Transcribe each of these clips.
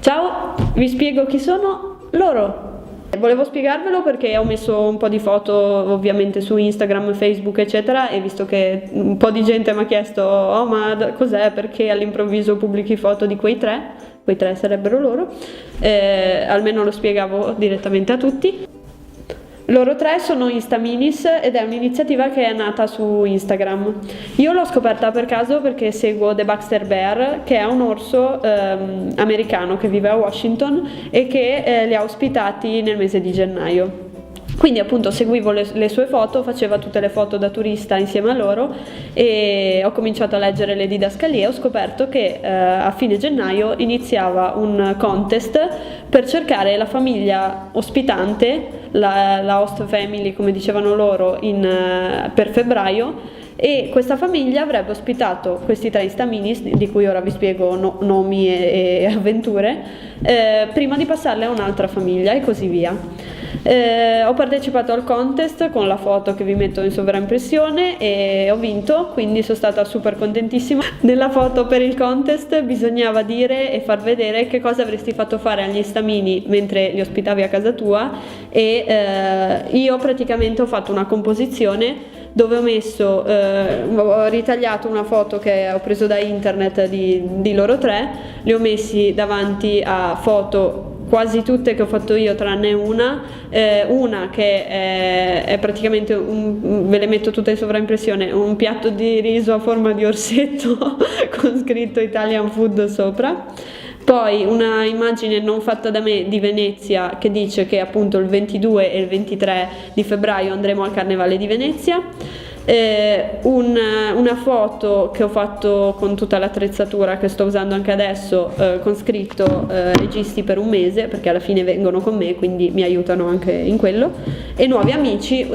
Ciao, vi spiego chi sono loro. Volevo spiegarvelo perché ho messo un po' di foto ovviamente su Instagram, Facebook eccetera, e visto che un po' di gente mi ha chiesto oh ma cos'è, perché all'improvviso pubblichi foto di quei tre sarebbero loro, almeno lo spiegavo direttamente a tutti. Loro tre sono Instaminis ed è un'iniziativa che è nata su Instagram. Io l'ho scoperta per caso perché seguo The Baxter Bear, che è un orso americano che vive a Washington e che li ha ospitati nel mese di gennaio. Quindi appunto seguivo le sue foto, faceva tutte le foto da turista insieme a loro e ho cominciato a leggere le didascalie e ho scoperto che a fine gennaio iniziava un contest per cercare la famiglia ospitante, la host family come dicevano loro per febbraio, e questa famiglia avrebbe ospitato questi tre Instaminis di cui ora vi spiego nomi e avventure prima di passarle a un'altra famiglia e così via. Ho partecipato al contest con la foto che vi metto in sovraimpressione e ho vinto, quindi sono stata super contentissima. Nella foto per il contest bisognava dire e far vedere che cosa avresti fatto fare agli stamini mentre li ospitavi a casa tua e io praticamente ho fatto una composizione dove ho ritagliato una foto che ho preso da internet di loro tre, li ho messi davanti a foto quasi tutte che ho fatto io tranne una che è praticamente ve le metto tutte in sovraimpressione, un piatto di riso a forma di orsetto con scritto Italian food sopra. Poi una immagine non fatta da me di Venezia che dice che appunto il 22 e il 23 di febbraio andremo al Carnevale di Venezia. Una foto che ho fatto con tutta l'attrezzatura che sto usando anche adesso con scritto registi per un mese, perché alla fine vengono con me quindi mi aiutano anche in quello, e nuovi amici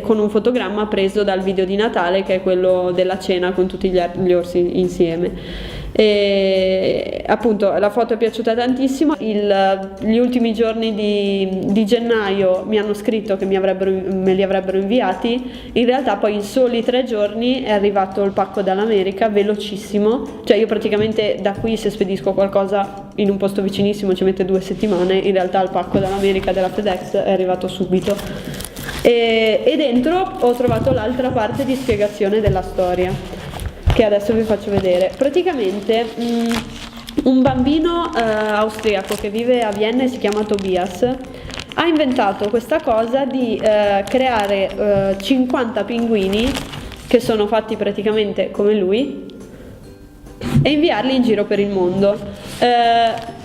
con un fotogramma preso dal video di Natale che è quello della cena con tutti gli orsi insieme. E appunto la foto è piaciuta tantissimo. Gli ultimi giorni di gennaio mi hanno scritto che me li avrebbero inviati. In realtà poi in soli 3 giorni è arrivato il pacco dall'America, velocissimo, cioè io praticamente da qui se spedisco qualcosa in un posto vicinissimo ci mette 2 settimane, in realtà il pacco dall'America della FedEx è arrivato subito. E dentro ho trovato l'altra parte di spiegazione della storia che adesso vi faccio vedere. Praticamente un bambino austriaco che vive a Vienna e si chiama Tobias ha inventato questa cosa di creare 50 pinguini che sono fatti praticamente come lui e inviarli in giro per il mondo.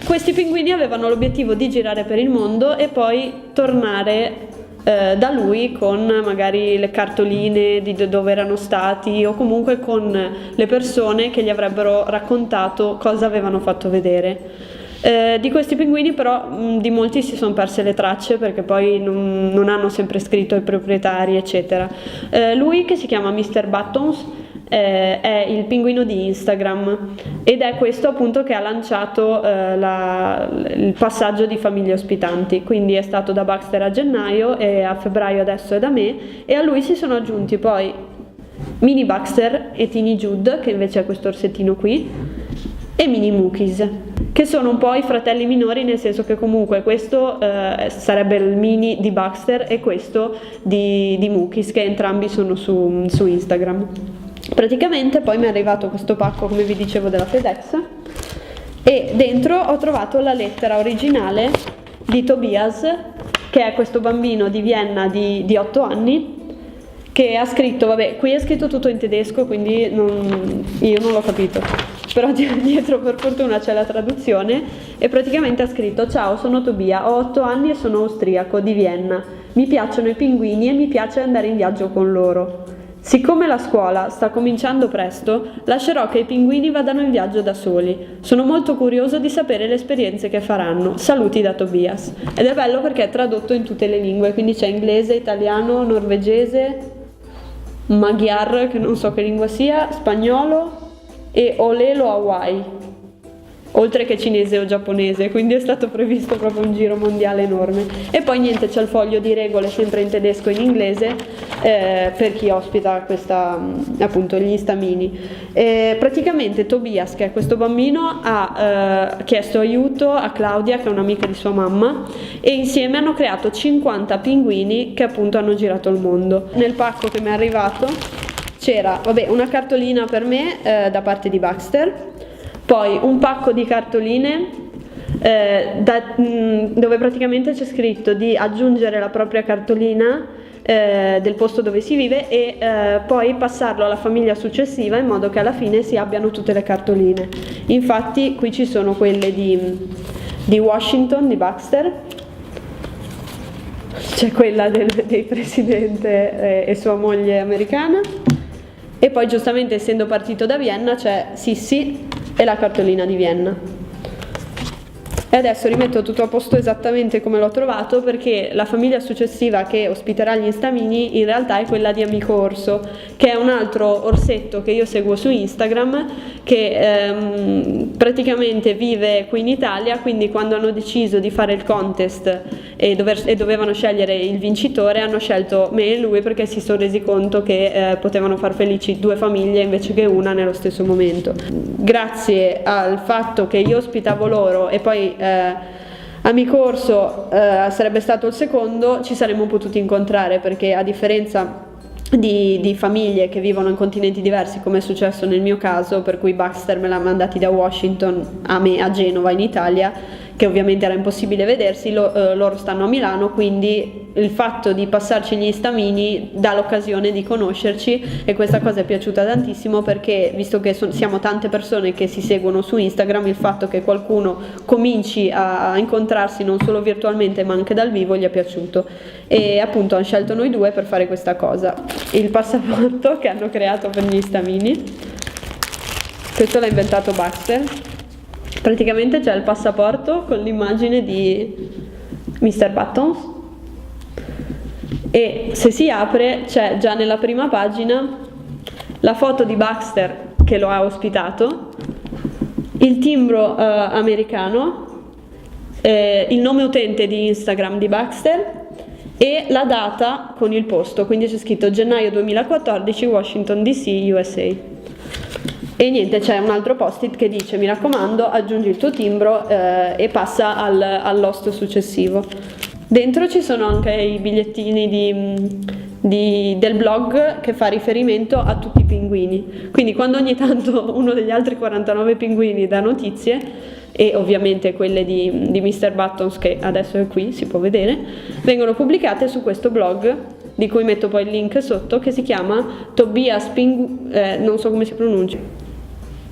Questi pinguini avevano l'obiettivo di girare per il mondo e poi tornare da lui con magari le cartoline di dove erano stati o comunque con le persone che gli avrebbero raccontato cosa avevano fatto vedere. Di questi pinguini però di molti si sono perse le tracce perché poi non hanno sempre scritto ai proprietari eccetera. Lui, che si chiama Mr. Buttons, è il pinguino di Instagram ed è questo appunto che ha lanciato il passaggio di famiglie ospitanti, quindi è stato da Baxter a gennaio e a febbraio adesso è da me, e a lui si sono aggiunti poi Mini Baxter e Teeny Jude, che invece è questo orsettino qui, e Mini Mookies, che sono un po' i fratelli minori, nel senso che comunque questo sarebbe il mini di Baxter e questo di Mookies, che entrambi sono su Instagram. Praticamente poi mi è arrivato questo pacco, come vi dicevo, della FedEx e dentro ho trovato la lettera originale di Tobias, che è questo bambino di Vienna di 8 anni che ha scritto, vabbè, qui è scritto tutto in tedesco quindi io non l'ho capito, però dietro per fortuna c'è la traduzione e praticamente ha scritto: ciao, sono Tobia, ho 8 anni e sono austriaco di Vienna, mi piacciono i pinguini e mi piace andare in viaggio con loro. Siccome la scuola sta cominciando presto, lascerò che i pinguini vadano in viaggio da soli. Sono molto curioso di sapere le esperienze che faranno. Saluti da Tobias. Ed è bello perché è tradotto in tutte le lingue, quindi c'è inglese, italiano, norvegese, magyar, che non so che lingua sia, spagnolo e olelo Hawaii. oltre che cinese o giapponese, quindi è stato previsto proprio un giro mondiale enorme. E poi niente, c'è il foglio di regole sempre in tedesco e in inglese per chi ospita questa, appunto, gli stamini. Praticamente Tobias, che è questo bambino, ha chiesto aiuto a Claudia, che è un'amica di sua mamma, e insieme hanno creato 50 pinguini che appunto hanno girato il mondo. Nel pacco che mi è arrivato c'era, vabbè, una cartolina per me da parte di Baxter, poi un pacco di cartoline dove praticamente c'è scritto di aggiungere la propria cartolina del posto dove si vive e poi passarlo alla famiglia successiva in modo che alla fine si abbiano tutte le cartoline. Infatti qui ci sono quelle di Washington, di Baxter, c'è quella del presidente e sua moglie americana, e poi giustamente essendo partito da Vienna c'è Sissi e la cartolina di Vienna. E adesso rimetto tutto a posto esattamente come l'ho trovato, perché la famiglia successiva che ospiterà gli stamini in realtà è quella di Amico Orso, che è un altro orsetto che io seguo su Instagram, che praticamente vive qui in Italia, quindi quando hanno deciso di fare il contest e dovevano scegliere il vincitore, hanno scelto me e lui perché si sono resi conto che potevano far felici due famiglie invece che una nello stesso momento. Grazie al fatto che io ospitavo loro e poi Amico Orso sarebbe stato il secondo, ci saremmo potuti incontrare, perché a differenza di famiglie che vivono in continenti diversi, come è successo nel mio caso, per cui Baxter me l'ha mandati da Washington a me a Genova in Italia, che ovviamente era impossibile vedersi, loro stanno a Milano, quindi il fatto di passarci gli stamini dà l'occasione di conoscerci, e questa cosa è piaciuta tantissimo, perché visto che siamo tante persone che si seguono su Instagram, il fatto che qualcuno cominci a incontrarsi non solo virtualmente ma anche dal vivo gli è piaciuto, e appunto hanno scelto noi due per fare questa cosa. Il passaporto che hanno creato per gli stamini, questo l'ha inventato Baxter. Praticamente c'è il passaporto con l'immagine di Mr. Buttons, e se si apre c'è già nella prima pagina la foto di Baxter che lo ha ospitato, il timbro americano, il nome utente di Instagram di Baxter e la data con il posto, quindi c'è scritto gennaio 2014, Washington DC, USA. E niente, c'è un altro post-it che dice: mi raccomando, aggiungi il tuo timbro e passa all'host successivo. Dentro ci sono anche i bigliettini del blog che fa riferimento a tutti i pinguini, quindi quando ogni tanto uno degli altri 49 pinguini dà notizie, e ovviamente quelle di Mr. Buttons, che adesso è qui, si può vedere, vengono pubblicate su questo blog, di cui metto poi il link sotto, che si chiama Tobias non so come si pronuncia.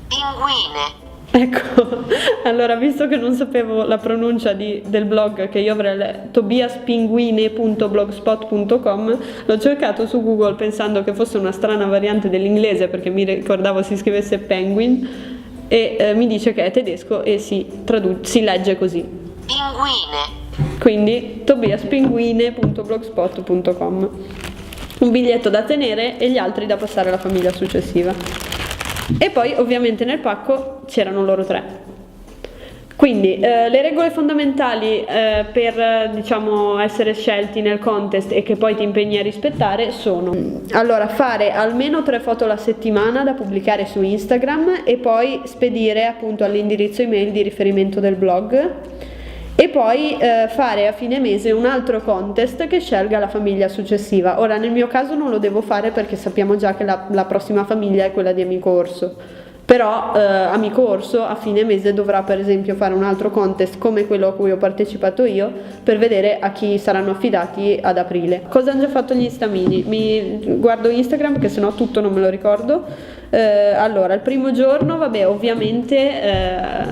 Pinguine. Ecco, allora, visto che non sapevo la pronuncia del blog, che io avrei letto tobiaspinguine.blogspot.com, l'ho cercato su Google pensando che fosse una strana variante dell'inglese, perché mi ricordavo si scrivesse penguin, e mi dice che è tedesco e si legge così. Pinguine. Quindi tobiaspinguine.blogspot.com. Un biglietto da tenere e gli altri da passare alla famiglia successiva. E poi ovviamente nel pacco c'erano loro tre. Quindi le regole fondamentali per diciamo essere scelti nel contest e che poi ti impegni a rispettare sono: allora, fare almeno 3 foto alla settimana da pubblicare su Instagram e poi spedire appunto all'indirizzo email di riferimento del blog, e poi fare a fine mese un altro contest che scelga la famiglia successiva. Ora, nel mio caso non lo devo fare perché sappiamo già che la prossima famiglia è quella di Amico Orso, però Amico Orso a fine mese dovrà per esempio fare un altro contest come quello a cui ho partecipato io, per vedere a chi saranno affidati ad aprile. Cosa hanno già fatto gli stamini? Mi guardo Instagram, che sennò tutto non me lo ricordo. Allora, il primo giorno, vabbè, ovviamente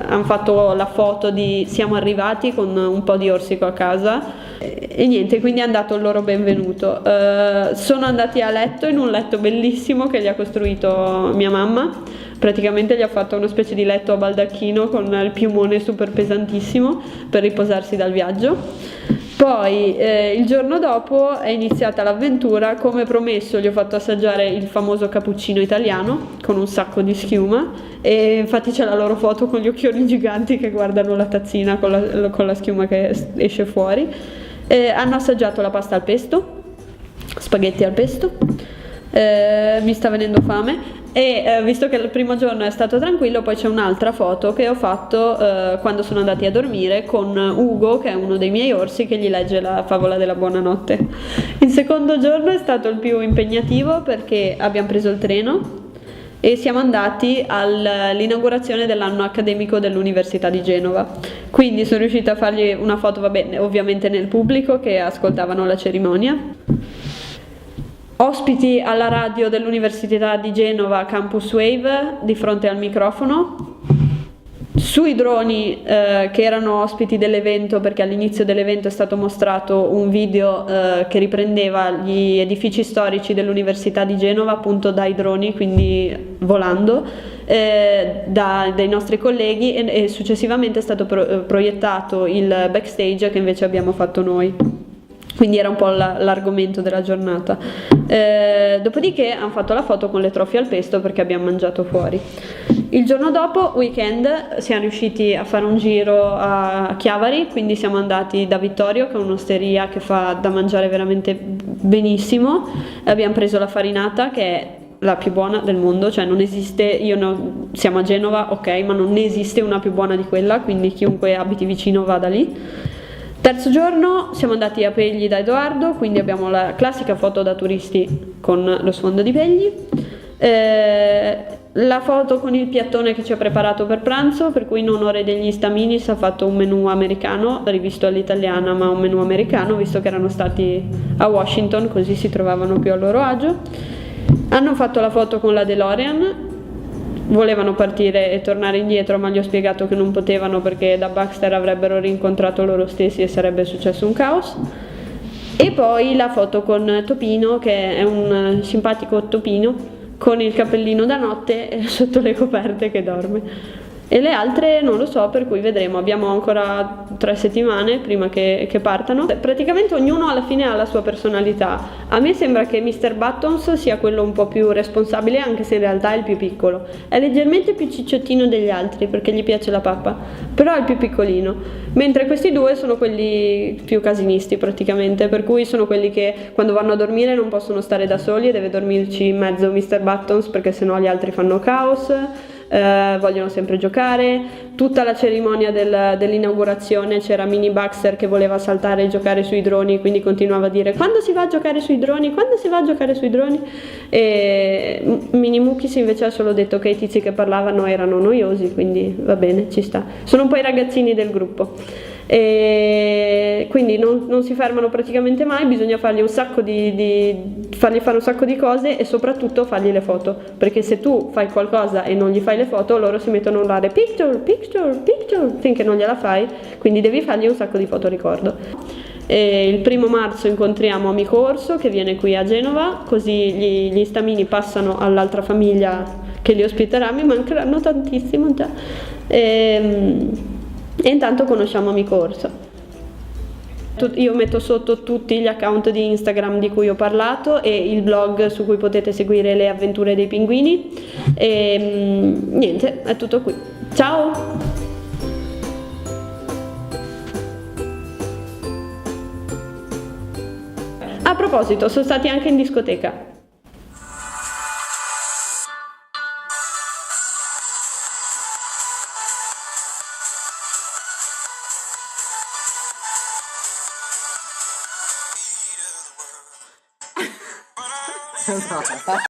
hanno fatto la foto di siamo arrivati con un po' di orsico a casa e niente, quindi hanno dato il loro benvenuto. Sono andati a letto in un letto bellissimo che gli ha costruito mia mamma. Praticamente gli ha fatto una specie di letto a baldacchino con il piumone super pesantissimo per riposarsi dal viaggio. Poi il giorno dopo è iniziata l'avventura, come promesso gli ho fatto assaggiare il famoso cappuccino italiano con un sacco di schiuma e infatti c'è la loro foto con gli occhioni giganti che guardano la tazzina con la schiuma che esce fuori. Hanno assaggiato la pasta al pesto, spaghetti al pesto, mi sta venendo fame. E visto che il primo giorno è stato tranquillo, poi c'è un'altra foto che ho fatto quando sono andati a dormire con Ugo, che è uno dei miei orsi, che gli legge la favola della buonanotte. Il secondo giorno è stato il più impegnativo perché abbiamo preso il treno e siamo andati all'inaugurazione dell'anno accademico dell'Università di Genova. Quindi sono riuscita a fargli una foto, vabbè, ovviamente nel pubblico che ascoltavano la cerimonia. Ospiti alla radio dell'Università di Genova Campus Wave di fronte al microfono, sui droni che erano ospiti dell'evento, perché all'inizio dell'evento è stato mostrato un video che riprendeva gli edifici storici dell'Università di Genova appunto dai droni, quindi volando dai nostri colleghi e successivamente è stato proiettato il backstage che invece abbiamo fatto noi. Quindi era un po' l'argomento della giornata. Dopodiché hanno fatto la foto con le trofie al pesto perché abbiamo mangiato fuori. Il giorno dopo, weekend, siamo riusciti a fare un giro a Chiavari, quindi siamo andati da Vittorio, che è un'osteria che fa da mangiare veramente benissimo. Abbiamo preso la farinata, che è la più buona del mondo, cioè non esiste, siamo a Genova, ok, ma non esiste una più buona di quella, quindi chiunque abiti vicino vada lì. Terzo giorno siamo andati a Pegli da Edoardo, quindi abbiamo la classica foto da turisti con lo sfondo di Pegli, la foto con il piattone che ci ha preparato per pranzo, per cui in onore degli Staminis ha fatto un menù americano, rivisto all'italiana ma un menù americano, visto che erano stati a Washington, così si trovavano più a loro agio. Hanno fatto la foto con la DeLorean. Volevano partire e tornare indietro, ma gli ho spiegato che non potevano perché da Baxter avrebbero rincontrato loro stessi e sarebbe successo un caos. E poi la foto con Topino, che è un simpatico topino con il cappellino da notte sotto le coperte che dorme. E le altre non lo so, per cui vedremo, abbiamo ancora 3 settimane prima che partano. Praticamente ognuno alla fine ha la sua personalità. A me sembra che Mr. Buttons sia quello un po' più responsabile, anche se in realtà è il più piccolo. È leggermente più cicciottino degli altri perché gli piace la pappa, però è il più piccolino. Mentre questi due sono quelli più casinisti praticamente, per cui sono quelli che quando vanno a dormire non possono stare da soli e deve dormirci in mezzo Mr. Buttons perché sennò gli altri fanno caos. Vogliono sempre giocare. Tutta la cerimonia dell'inaugurazione c'era Mini Baxter che voleva saltare e giocare sui droni, quindi continuava a dire quando si va a giocare sui droni, quando si va a giocare sui droni, e Mini Mukis invece ha solo detto che i tizi che parlavano erano noiosi, quindi va bene, ci sta, sono un po' i ragazzini del gruppo. E quindi non si fermano praticamente mai, bisogna fargli un sacco fargli fare un sacco di cose e soprattutto fargli le foto, perché se tu fai qualcosa e non gli fai le foto loro si mettono a urlare picture, picture, picture finché non gliela fai, quindi devi fargli un sacco di foto ricordo. E il 1° marzo incontriamo Amico Orso che viene qui a Genova, così gli Stamini passano all'altra famiglia che li ospiterà, mi mancheranno tantissimo già. E intanto conosciamo Amico Orso. Io metto sotto tutti gli account di Instagram di cui ho parlato e il blog su cui potete seguire le avventure dei pinguini. E niente, è tutto qui. Ciao! A proposito, sono stati anche in discoteca.